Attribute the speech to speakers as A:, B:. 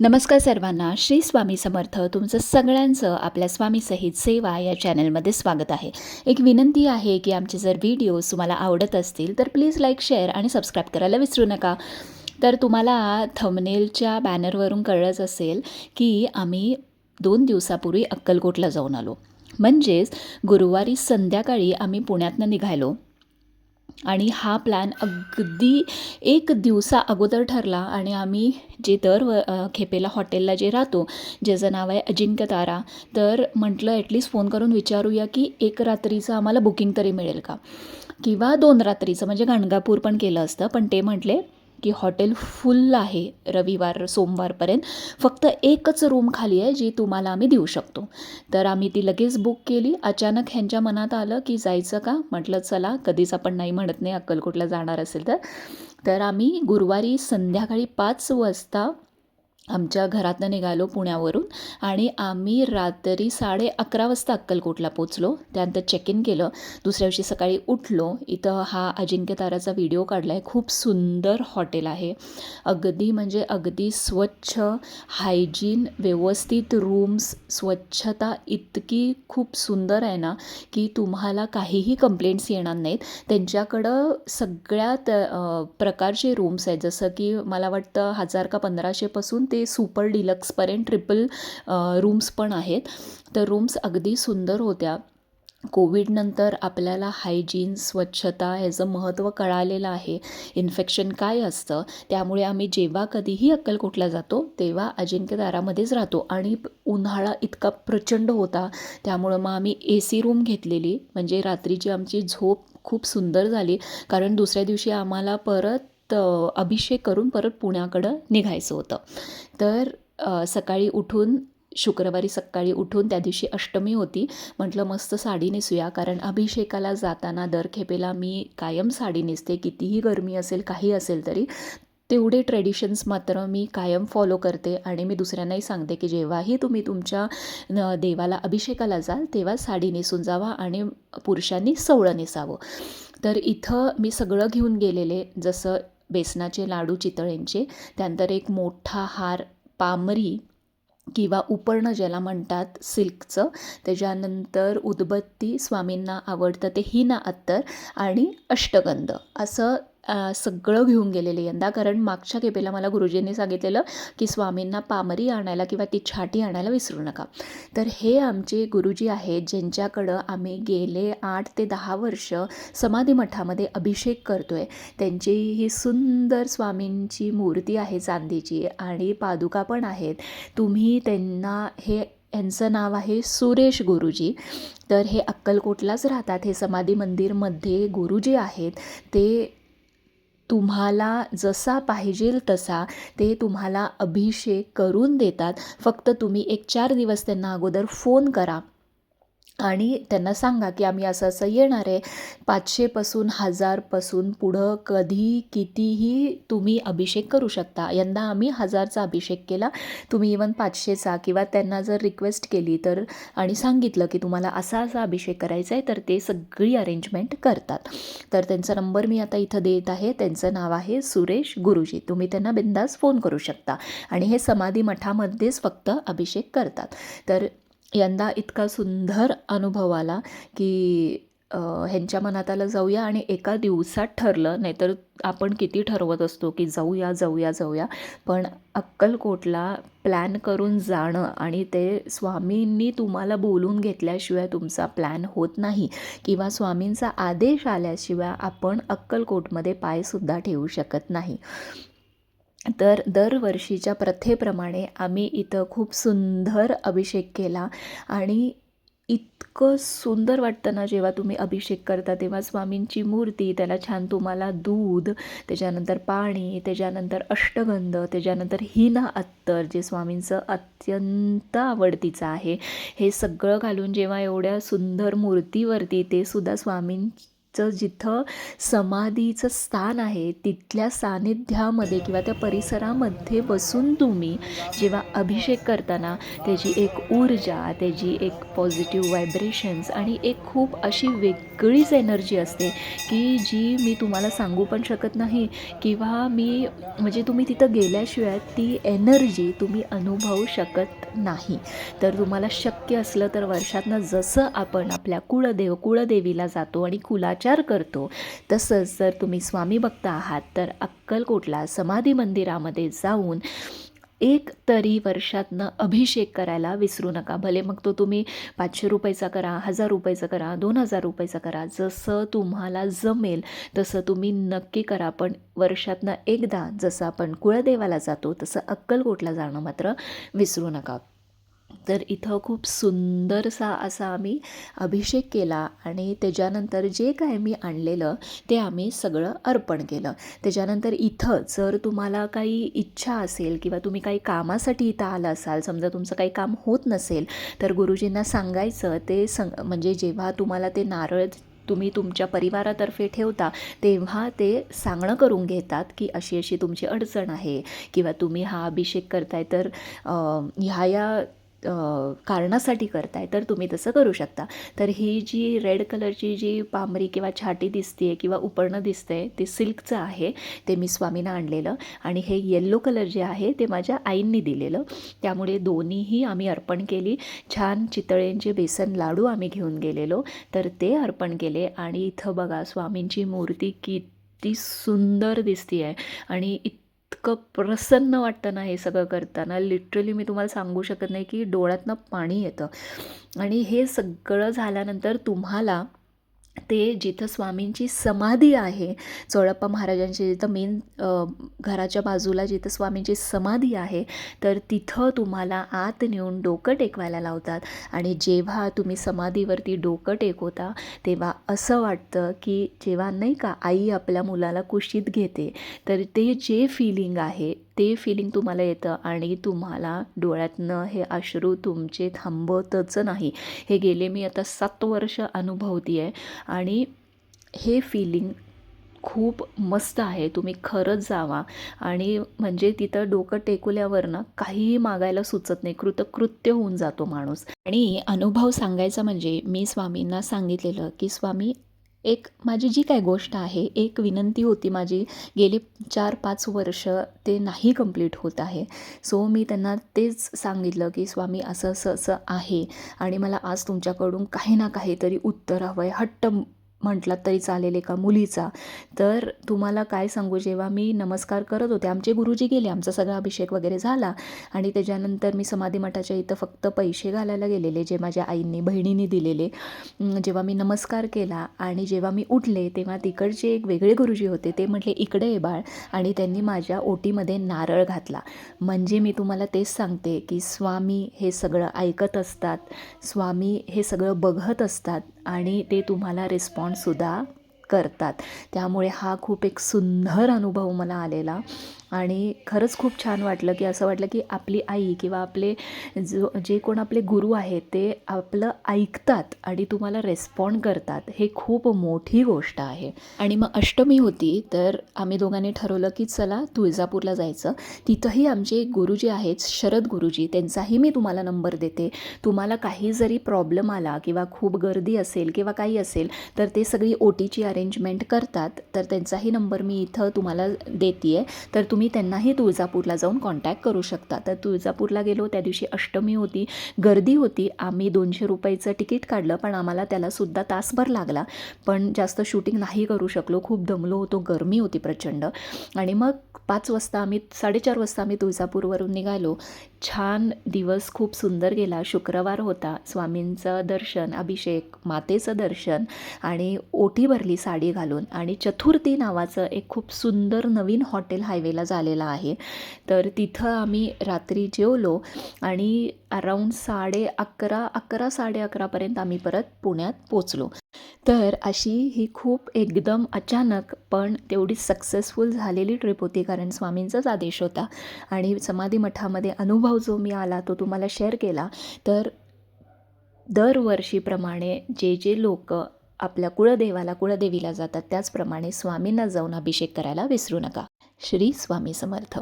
A: नमस्कार सर्वांना. श्री स्वामी समर्थ. तुमचं सगळ्यांचं आपल्या स्वामीसहित सेवा या चॅनलमध्ये स्वागत आहे. एक विनंती आहे की आमचे जर व्हिडिओज तुम्हाला आवडत असतील तर प्लीज लाईक, शेअर आणि सबस्क्राईब करायला विसरू नका. तर तुम्हाला थंबनेलच्या बॅनरवरून कळलंच असेल की आम्ही 2 दिवसापूर्वी अक्कलकोटला जाऊन आलो. म्हणजेच गुरुवारी संध्याकाळी आम्ही पुण्यातनं निघालो आणि हा प्लॅन अगदी 1 दिवसा अगोदर ठरला आणि आम्ही जे खेपेला हॉटेलला जे राहतो, ज्याचं नाव आहे अजिंक्य तारा, तर म्हटलं ॲटलीस्ट फोन करून विचारूया की 1 रात्रीचं आम्हाला बुकिंग तरी मिळेल का, किंवा 2 रात्रीचं, म्हणजे गाणगापूर पण केलं असतं. पण ते म्हटले की हॉटेल फुल आहे रविवार सोमवारपर्यंत, फक्त एकच रूम खाली आहे जी तुम्हाला आम्ही देऊ शकतो. तर आम्ही ती लगेच बुक केली. अचानक ह्यांच्या मनात आलं की जायचं का. म्हटलं चला, कधीच आपण नाही म्हणत नाही अक्कलकोटला जाणार असेल तर. तर आम्ही गुरुवारी संध्याकाळी 5 वाजता आमच्या घरातनं निघालो पुण्यावरून आणि आम्ही रात्री 11:30 वाजता अक्कलकोटला पोचलो. त्यानंतर चेक इन केलं. दुसऱ्या दिवशी सकाळी उठलो. इथं हा अजिंक्य ताराचा व्हिडिओ काढला आहे. खूप सुंदर हॉटेल आहे. अगदी म्हणजे अगदी स्वच्छ, हायजीन, व्यवस्थित रूम्स, स्वच्छता इतकी खूप सुंदर आहे ना की तुम्हाला काहीही कंप्लेंट्स येणार नाहीत. त्यांच्याकडं सगळ्यात प्रकारचे रूम्स आहेत. जसं की मला वाटतं 1000 का 1500पासून ते सुपर डिलक्सपर्यंत ट्रिपल रूम्स पण आहेत. तर रूम्स अगदी सुंदर होत्या. कोविडनंतर आपल्याला हायजीन, स्वच्छता ह्याचं महत्त्व कळालेलं आहे. इन्फेक्शन काय असतं, त्यामुळे आम्ही जेव्हा कधीही अक्कलकोटला जातो तेव्हा अजिंक्य तारामध्येच राहतो. आणि उन्हाळा इतका प्रचंड होता, त्यामुळं मग आम्ही AC रूम घेतलेली. म्हणजे रात्रीची आमची झोप खूप सुंदर झाली, कारण दुसऱ्या दिवशी आम्हाला परत अभिषेक करून परत पुण्याकडं निघायचं होतं. तर सकाळी उठून, शुक्रवारी सकाळी उठून, त्या दिवशी अष्टमी होती, म्हटलं मस्त साडी नेसूया, कारण अभिषेकाला जाताना दरखेपेला मी कायम साडी नेसते, कितीही गरमी असेल काही असेल तरी. तेवढे ट्रेडिशन्स मात्र मी कायम फॉलो करते आणि मी दुसऱ्यांनाही सांगते की जेव्हाही तुम्ही तुमच्या देवाला अभिषेकाला जाल तेव्हा साडी नेसून जावा आणि पुरुषांनी सोवळं नेसावं. तर इथं मी सगळं घेऊन गेलेले, जसं बेसनाचे लाडू चितळेंचे, त्यानंतर एक मोठा हार पामरी किंवा उपरणं ज्याला म्हणतात सिल्कचं, त्याच्यानंतर उदबत्ती, स्वामींना आवडतं ते हिना अत्तर आणि अष्टगंध, असं सगळं घेऊन गेलेले यंदा. कारण मागच्या खेपेला मला गुरुजींनी सांगितलेलं की स्वामींना पामरी आणायला किंवा ती छाटी आणायला विसरू नका. तर हे आमचे गुरुजी आहेत ज्यांच्याकडं आम्ही गेले 8 ते 10 वर्ष समाधी मठामध्ये अभिषेक करतो आहे. त्यांची ही सुंदर स्वामींची मूर्ती आहे चांदीची आणि पादुका पण आहेत. तुम्ही त्यांना यांचं नाव आहे सुरेश गुरुजी. तर हे अक्कलकोटलाच राहतात. हे समाधी मंदिरमध्ये गुरुजी आहेत. ते तुम्हाला जसा पाहिजेल तसा ते तुम्हाला अभिषेक करून देतात. फक्त तुम्ही 1-4 दिवस त्यांना अगोदर फोन करा आणि त्यांना सांगा की आम्ही असं असं येणार आहे. 500पासून 1000पासून पुढं कधी कितीही तुम्ही अभिषेक करू शकता. यंदा आम्ही 1000चा अभिषेक केला. तुम्ही इवन 500चा, किंवा त्यांना जर रिक्वेस्ट केली तर आणि सांगितलं की तुम्हाला असा असा अभिषेक करायचा आहे, तर ते सगळी अरेंजमेंट करतात. तर त्यांचा नंबर मी आता इथं देत आहे. त्यांचं नाव आहे सुरेश गुरुजी. तुम्ही त्यांना बिंदास फोन करू शकता आणि हे समाधी मठामध्येच फक्त अभिषेक करतात. तर यंदा इतका सुंदर अनुभव आला की ह्यांच्या मनात आलं जाऊया आणि एका दिवसात ठरलं. नाहीतर आपण किती ठरवत असतो की जाऊया जाऊया जाऊया, पण अक्कलकोटला प्लॅन करून जाणं आणि ते स्वामींनी तुम्हाला बोलून घेतल्याशिवाय तुमचा प्लॅन होत नाही, किंवा स्वामींचा आदेश आल्याशिवाय आपण अक्कलकोटमध्ये पायसुद्धा ठेवू शकत नाही. तर दरवर्षीच्या प्रथेप्रमाणे आम्ही इथं खूप सुंदर अभिषेक केला आणि इतकं सुंदर वाटतं ना जेव्हा तुम्ही अभिषेक करता तेव्हा. स्वामींची मूर्ती, त्याला छान तुम्हाला दूध, त्याच्यानंतर पाणी, त्याच्यानंतर अष्टगंध, त्याच्यानंतर हिना अत्तर जे स्वामींचं अत्यंत आवडतीचं आहे, हे सगळं घालून जेव्हा एवढ्या सुंदर मूर्तीवरती ते सुद्धा स्वामींची जिथं समाधीचं स्थान आहे तिथल्या सानिध्यामध्ये किंवा त्या परिसरामध्ये बसून तुम्ही जेव्हा अभिषेक करताना त्याची एक ऊर्जा, त्याची एक पॉझिटिव्ह व्हायब्रेशन्स आणि एक खूप अशी वेगळीच एनर्जी असते की जी मी तुम्हाला सांगू पण शकत नाही किंवा मी म्हणजे तुम्ही तिथं गेल्याशिवाय ती एनर्जी तुम्ही अनुभवू शकत नाही. तर तुम्हाला शक्य असलं तर वर्षातनं जसं आपण आपल्या कुळदेवीला जातो आणि कुलाचार करतो, तसंच जर तुम्ही स्वामी भक्त आहात तर अक्कलकोटला समाधी मंदिरामध्ये जाऊन एक तरी वर्षातनं अभिषेक करायला विसरू नका. भले मग तो तुम्ही 500 रुपयाचा करा, 1000 रुपयाचा करा, 2000 रुपयाचा करा, जसं तुम्हाला जमेल तसं तुम्ही नक्की करा. पण वर्षातनं एकदा जसं आपण कुळदेवाला जातो तसं अक्कलकोटला जाणं मात्र विसरू नका. तर इथं खूप सुंदरसा असा आम्ही अभिषेक केला आणि त्याच्यानंतर जे काय मी आणलेलं ते आम्ही सगळं अर्पण केलं. त्याच्यानंतर इथं जर तुम्हाला काही इच्छा असेल किंवा तुम्ही काही कामासाठी इथं आला असाल, समजा तुमचं काही काम होत नसेल तर गुरुजींना सांगायचं ते म्हणजे जेव्हा तुम्हाला ते नारळ तुम्ही तुमच्या परिवारातर्फे ठेवता तेव्हा ते सांगणं करून घेतात की अशी अशी तुमची अडचण आहे किंवा तुम्ही हा अभिषेक करताय तर ह्या कारणासाठी करताय तर तुम्ही तसं करू शकता. तर ही जी रेड कलरची जी पामरी किंवा छाटी दिसते आहे किंवा उपरणं दिसतं आहे ते सिल्कचं आहे, ते मी स्वामींना आणलेलं. आणि हे येल्लो कलर जे आहे ते माझ्या आईंनी दिलेलं. त्यामुळे दोन्हीही आम्ही अर्पण केली. छान चितळेंचे बेसन लाडू आम्ही घेऊन गेलेलो तर ते अर्पण केले. आणि इथं बघा स्वामींची मूर्ती किती सुंदर दिसते आहे आणि इतकं प्रसन्न वाटतं ना हे सगळं करताना. लिटरली मी तुम्हाला सांगू शकत नाही की डोळ्यातनं पाणी येतं. आणि हे सगळं झाल्यानंतर तुम्हाला ते जिथं स्वामींची समाधी आहे, चोळप्पा महाराजांची जिथं मेन घराच्या बाजूला जिथं स्वामींची समाधी आहे, तर तिथं तुम्हाला आत नेऊन डोकं टेकवायला लावतात. आणि जेव्हा तुम्ही समाधीवरती डोकं टेकवता तेव्हा असं वाटतं की जेव्हा नाही का आई आपल्या मुलाला कुशीत घेते तर ते जे फिलिंग आहे ते फिलिंग तुम्हाला येतं आणि तुम्हाला डोळ्यातनं हे अश्रू तुमचे थांबवतच नाही. हे गेले मी आता 7 वर्ष अनुभवते आहे आणि हे फिलिंग खूप मस्त आहे. तुम्ही खरंच जावा आणि म्हणजे तिथं डोकं टेकवल्यावर ना काहीही मागायला सुचत नाही, कृतकृत्य होऊन जातो माणूस. आणि अनुभव सांगायचा म्हणजे मी स्वामींना सांगितलेलं की स्वामी एक माझी जी काय गोष्ट आहे, एक विनंती होती माझी गेली 4-5 वर्ष ते नाही कंप्लीट होत आहे. सो मी त्यांना तेच सांगितलं की स्वामी असं असं असं आहे आणि मला आज तुमच्याकडून काही ना काहीतरी उत्तर हवं आहे. हट्ट म्हटलात तरी चालेल एका मुलीचा. तर तुम्हाला काय सांगू, जेव्हा मी नमस्कार करत होते, आमचे गुरुजी गेले, आमचा सगळा अभिषेक वगैरे झाला आणि त्याच्यानंतर मी समाधी मठाच्या इथं फक्त पैसे घालायला गेलेले जे माझ्या आईंनी बहिणींनी दिलेले. जेव्हा मी नमस्कार केला आणि जेव्हा मी उठले तेव्हा तिकडचे एक वेगळे गुरुजी होते. ते म्हटले इकडे ये बाळ आणि त्यांनी माझ्या ओटीमध्ये नारळ घातला. म्हणजे मी तुम्हाला तेच सांगते की स्वामी हे सगळं ऐकत असतात, स्वामी हे सगळं बघत असतात आणि ते तुम्हाला रिस्पॉन्ससुद्धा करतात. त्यामुळे हा खूप एक सुंदर अनुभव मला आलेला आणि खरंच खूप छान वाटलं की असं वाटलं की आपली आई किंवा आपले जे कोण आपले गुरु आहेत ते आपलं ऐकतात आणि तुम्हाला रेस्पॉन्ड करतात. हे खूप मोठी गोष्ट आहे. आणि मग अष्टमी होती तर आम्ही दोघांनी ठरवलं की चला तुळजापूरला जायचं. तिथंही आमचे गुरुजी आहेत शरद गुरुजी, त्यांचाही मी तुम्हाला नंबर देते. तुम्हाला काही जरी प्रॉब्लेम आला किंवा खूप गर्दी असेल किंवा काही असेल तर ते सगळी ओटीची अरेंजमेंट करतात. तर त्यांचाही नंबर मी इथं तुम्हाला देते आहे. तर तुम्ही त्यांनाही तुळजापूरला जाऊन कॉन्टॅक्ट करू शकता. तर तुळजापूरला गेलो, त्या दिवशी अष्टमी होती, गर्दी होती. आम्ही 200 रुपयाचं तिकीट काढलं पण आम्हाला त्यालासुद्धा तासभर लागला. पण जास्त शूटिंग नाही करू शकलो, खूप दमलो होतो, गरमी होती प्रचंड. आणि मग 4:30 वाजता आम्ही तुळजापूरवरून निघालो. छान दिवस खूप सुंदर गेला. शुक्रवार होता. स्वामींचं दर्शन, अभिषेक, मातेचं दर्शन आणि ओटी भरली साडी घालून. आणि चतुर्थी नावाचं एक खूप सुंदर नवीन हॉटेल हायवेला झालेलं आहे. तर तिथं आम्ही रात्री जेवलो आणि अराऊंड 11:30 11:30पर्यंत आम्ही परत पुण्यात पोचलो. तर अशी ही खूप एकदम अचानक पण तेवढी सक्सेसफुल झालेली ट्रिप होती, कारण स्वामींचाच आदेश होता. आणि समाधी मठामध्ये अनुभव जो मी आला तो तुम्हाला शेअर केला. तर दरवर्षीप्रमाणे जे लोक आपल्या कुळदेवाला कुळदेवीला जातात त्याचप्रमाणे स्वामींना जाऊन अभिषेक करायला विसरू नका. श्री स्वामी समर्थ.